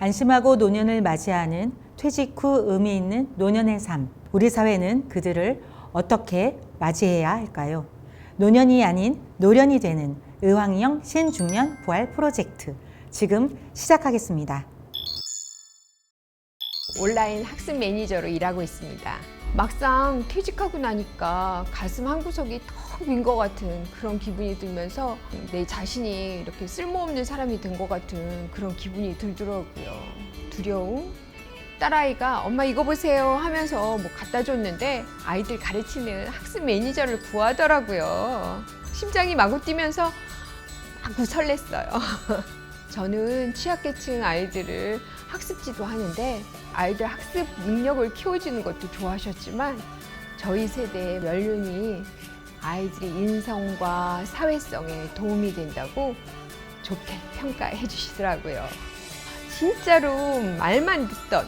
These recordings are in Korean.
안심하고 노년을 맞이하는 퇴직 후 의미 있는 노년의 삶. 우리 사회는 그들을 어떻게 맞이해야 할까요? 노년이 아닌 노련이 되는 의왕형 신중년 부활 프로젝트. 지금 시작하겠습니다. 온라인 학습 매니저로 일하고 있습니다. 막상 퇴직하고 나니까 가슴 한구석이 턱 빈 것 같은 그런 기분이 들면서 내 자신이 이렇게 쓸모없는 사람이 된 것 같은 그런 기분이 들더라고요. 두려움? 딸아이가 엄마 이거 보세요 하면서 뭐 갖다 줬는데 아이들 가르치는 학습 매니저를 구하더라고요. 심장이 마구 뛰면서 마구 설렜어요. 저는 취약계층 아이들을 학습지도 하는데 아이들 학습 능력을 키워주는 것도 좋아하셨지만 저희 세대의 연륜이 아이들의 인성과 사회성에 도움이 된다고 좋게 평가해 주시더라고요. 진짜로 말만 듣던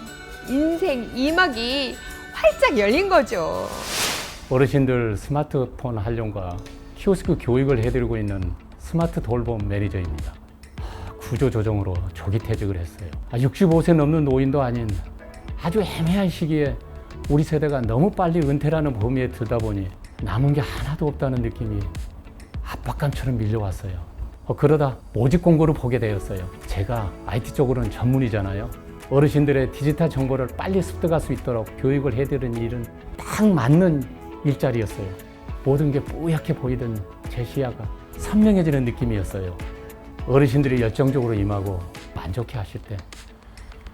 인생 2막이 활짝 열린 거죠. 어르신들 스마트폰 활용과 키오스크 교육을 해드리고 있는 스마트 돌봄 매니저입니다. 구조조정으로 조기 퇴직을 했어요. 65세 넘는 노인도 아닌 아주 애매한 시기에 우리 세대가 너무 빨리 은퇴라는 범위에 들다 보니 남은 게 하나도 없다는 느낌이 압박감처럼 밀려왔어요. 그러다 모집 공고를 보게 되었어요. 제가 IT 쪽으로는 전문이잖아요. 어르신들의 디지털 정보를 빨리 습득할 수 있도록 교육을 해드리는 일은 딱 맞는 일자리였어요. 모든 게 뿌옇게 보이던 제 시야가 선명해지는 느낌이었어요. 어르신들이 열정적으로 임하고 만족해 하실 때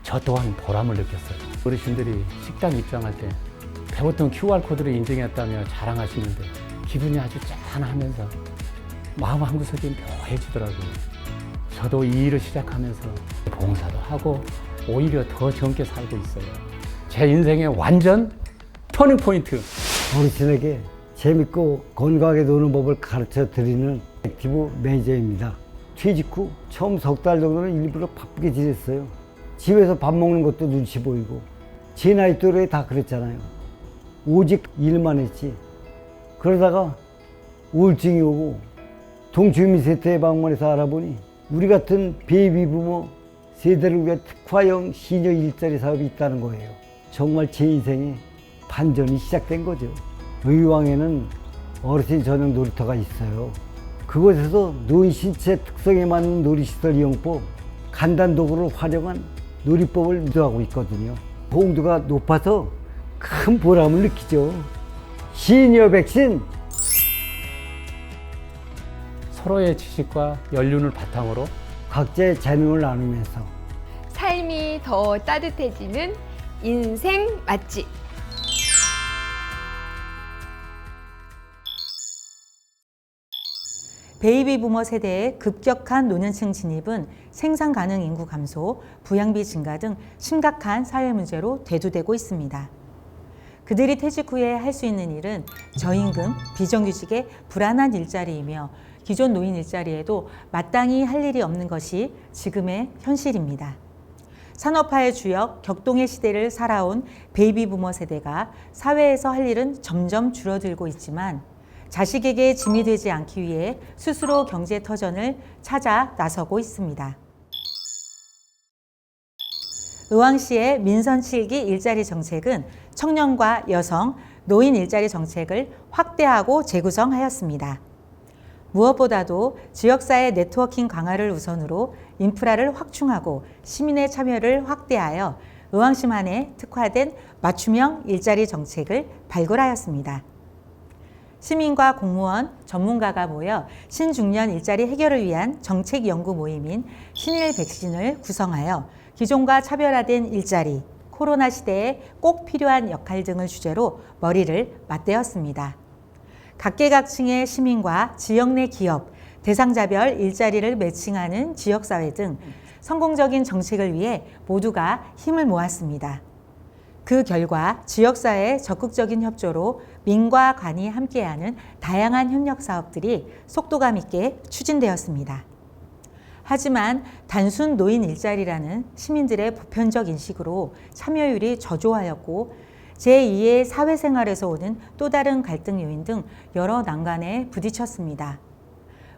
저 또한 보람을 느꼈어요. 어르신들이 식당 입장할 때 배웠던 QR코드를 인증했다며 자랑하시는데 기분이 아주 짠하면서 마음 한구석이 묘해지더라고요. 저도 이 일을 시작하면서 봉사도 하고 오히려 더 젊게 살고 있어요. 제 인생의 완전 터닝포인트. 어르신에게 재밌고 건강하게 노는 법을 가르쳐 드리는 액티브 매니저입니다. 퇴직 후 처음 석 달 정도는 일부러 바쁘게 지냈어요. 집에서 밥 먹는 것도 눈치 보이고 제 나이 또래 다 그랬잖아요. 오직 일만 했지. 그러다가 우울증이 오고 동주민센터에 방문해서 알아보니 우리 같은 베이비 부모 세대를 위한 특화형 시니어 일자리 사업이 있다는 거예요. 정말 제 인생에 반전이 시작된 거죠. 의왕에는 어르신 전용 놀이터가 있어요. 그곳에서 노인 신체 특성에 맞는 놀이시설 이용법, 간단 도구를 활용한 놀이법을 유도하고 있거든요. 호응도가 높아서 큰 보람을 느끼죠. 시니어 백신! 서로의 지식과 연륜을 바탕으로 각자의 재능을 나누면서 삶이 더 따뜻해지는 인생 맛집. 베이비 부머 세대의 급격한 노년층 진입은 생산 가능 인구 감소, 부양비 증가 등 심각한 사회 문제로 대두되고 있습니다. 그들이 퇴직 후에 할 수 있는 일은 저임금, 비정규직의 불안한 일자리이며 기존 노인 일자리에도 마땅히 할 일이 없는 것이 지금의 현실입니다. 산업화의 주역, 격동의 시대를 살아온 베이비 부머 세대가 사회에서 할 일은 점점 줄어들고 있지만 자식에게 짐이 되지 않기 위해 스스로 경제 터전을 찾아 나서고 있습니다. 의왕시의 민선 7기 일자리 정책은 청년과 여성, 노인 일자리 정책을 확대하고 재구성하였습니다. 무엇보다도 지역사회 네트워킹 강화를 우선으로 인프라를 확충하고 시민의 참여를 확대하여 의왕시만에 특화된 맞춤형 일자리 정책을 발굴하였습니다. 시민과 공무원, 전문가가 모여 신중년 일자리 해결을 위한 정책 연구 모임인 신일 백신을 구성하여 기존과 차별화된 일자리, 코로나 시대에 꼭 필요한 역할 등을 주제로 머리를 맞대었습니다. 각계각층의 시민과 지역 내 기업, 대상자별 일자리를 매칭하는 지역사회 등 성공적인 정책을 위해 모두가 힘을 모았습니다. 그 결과 지역사회의 적극적인 협조로 민과 관이 함께하는 다양한 협력 사업들이 속도감 있게 추진되었습니다. 하지만 단순 노인 일자리라는 시민들의 보편적 인식으로 참여율이 저조하였고 제2의 사회생활에서 오는 또 다른 갈등 요인 등 여러 난관에 부딪혔습니다.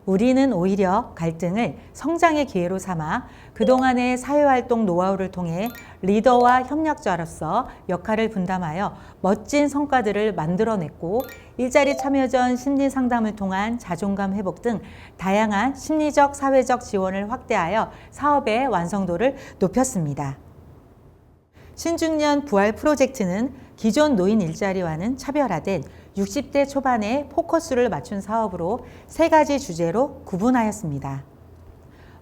우리는 오히려 갈등을 성장의 기회로 삼아 그동안의 사회활동 노하우를 통해 리더와 협력자로서 역할을 분담하여 멋진 성과들을 만들어냈고 일자리 참여 전 심리 상담을 통한 자존감 회복 등 다양한 심리적, 사회적 지원을 확대하여 사업의 완성도를 높였습니다. 신중년 부활 프로젝트는 기존 노인 일자리와는 차별화된 60대 초반에 포커스를 맞춘 사업으로 3가지 주제로 구분하였습니다.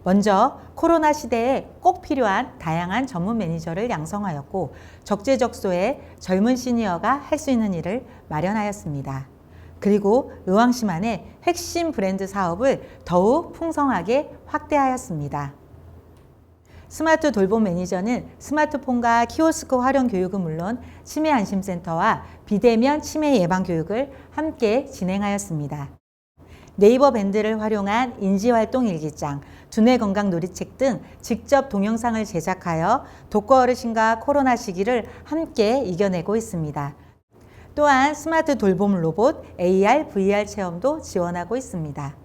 먼저 코로나 시대에 꼭 필요한 다양한 전문 매니저를 양성하였고 적재적소에 젊은 시니어가 할 수 있는 일을 마련하였습니다. 그리고 의왕시만의 핵심 브랜드 사업을 더욱 풍성하게 확대하였습니다. 스마트 돌봄 매니저는 스마트폰과 키오스크 활용 교육은 물론 치매 안심센터와 비대면 치매 예방 교육을 함께 진행하였습니다. 네이버 밴드를 활용한 인지활동 일기장, 두뇌 건강 놀이책 등 직접 동영상을 제작하여 독거 어르신과 코로나 시기를 함께 이겨내고 있습니다. 또한 스마트 돌봄 로봇 AR, VR 체험도 지원하고 있습니다.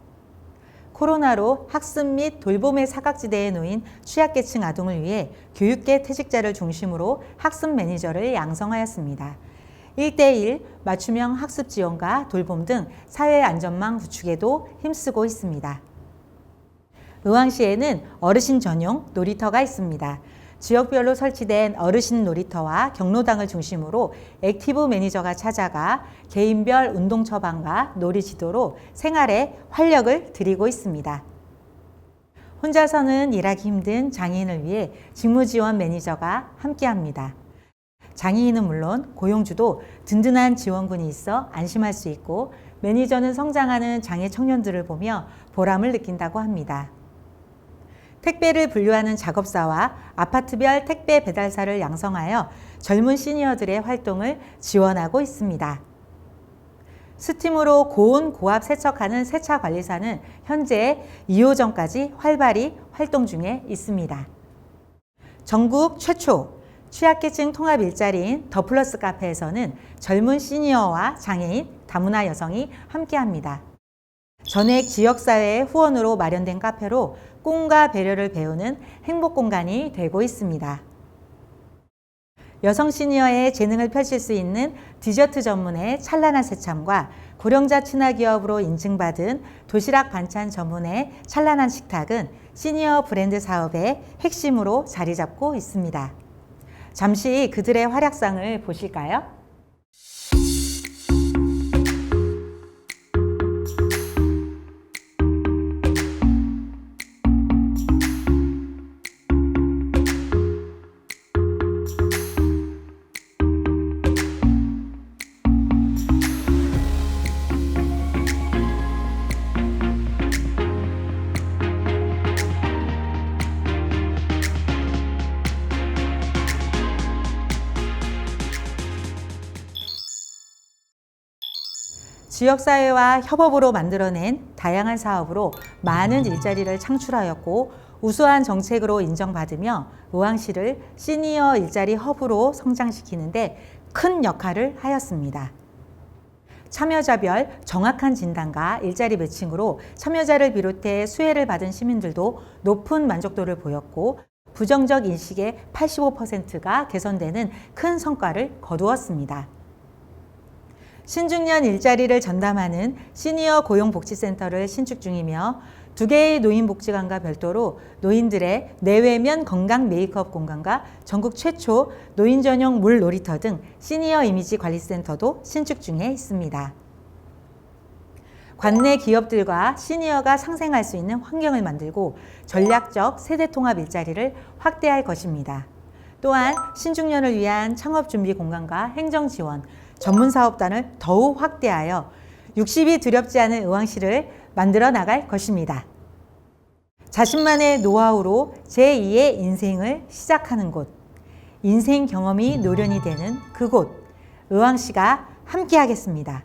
코로나로 학습 및 돌봄의 사각지대에 놓인 취약계층 아동을 위해 교육계 퇴직자를 중심으로 학습 매니저를 양성하였습니다. 1대1 맞춤형 학습 지원과 돌봄 등 사회 안전망 구축에도 힘쓰고 있습니다. 의왕시에는 어르신 전용 놀이터가 있습니다. 지역별로 설치된 어르신 놀이터와 경로당을 중심으로 액티브 매니저가 찾아가 개인별 운동 처방과 놀이 지도로 생활에 활력을 드리고 있습니다. 혼자서는 일하기 힘든 장애인을 위해 직무지원 매니저가 함께합니다. 장애인은 물론 고용주도 든든한 지원군이 있어 안심할 수 있고 매니저는 성장하는 장애 청년들을 보며 보람을 느낀다고 합니다. 택배를 분류하는 작업사와 아파트별 택배 배달사를 양성하여 젊은 시니어들의 활동을 지원하고 있습니다. 스팀으로 고온 고압 세척하는 세차관리사는 현재 2호점까지 활발히 활동 중에 있습니다. 전국 최초 취약계층 통합 일자리인 더 플러스 카페에서는 젊은 시니어와 장애인, 다문화 여성이 함께합니다. 전액 지역사회의 후원으로 마련된 카페로 꿈과 배려를 배우는 행복 공간이 되고 있습니다. 여성 시니어의 재능을 펼칠 수 있는 디저트 전문의 찬란한 새참과 고령자 친화기업으로 인증받은 도시락 반찬 전문의 찬란한 식탁은 시니어 브랜드 사업의 핵심으로 자리 잡고 있습니다. 잠시 그들의 활약상을 보실까요? 지역사회와 협업으로 만들어낸 다양한 사업으로 많은 일자리를 창출하였고 우수한 정책으로 인정받으며 의왕시를 시니어 일자리 허브로 성장시키는 데 큰 역할을 하였습니다. 참여자별 정확한 진단과 일자리 매칭으로 참여자를 비롯해 수혜를 받은 시민들도 높은 만족도를 보였고 부정적 인식의 85%가 개선되는 큰 성과를 거두었습니다. 신중년 일자리를 전담하는 시니어 고용복지센터를 신축 중이며 2개의 노인복지관과 별도로 노인들의 내외면 건강 메이크업 공간과 전국 최초 노인 전용 물 놀이터 등 시니어 이미지 관리센터도 신축 중에 있습니다. 관내 기업들과 시니어가 상생할 수 있는 환경을 만들고 전략적 세대통합 일자리를 확대할 것입니다. 또한 신중년을 위한 창업준비 공간과 행정지원, 전문사업단을 더욱 확대하여 60이 두렵지 않은 의왕시를 만들어 나갈 것입니다. 자신만의 노하우로 제2의 인생을 시작하는 곳, 인생 경험이 노련이 되는 그곳, 의왕시가 함께하겠습니다.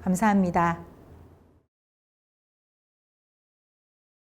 감사합니다.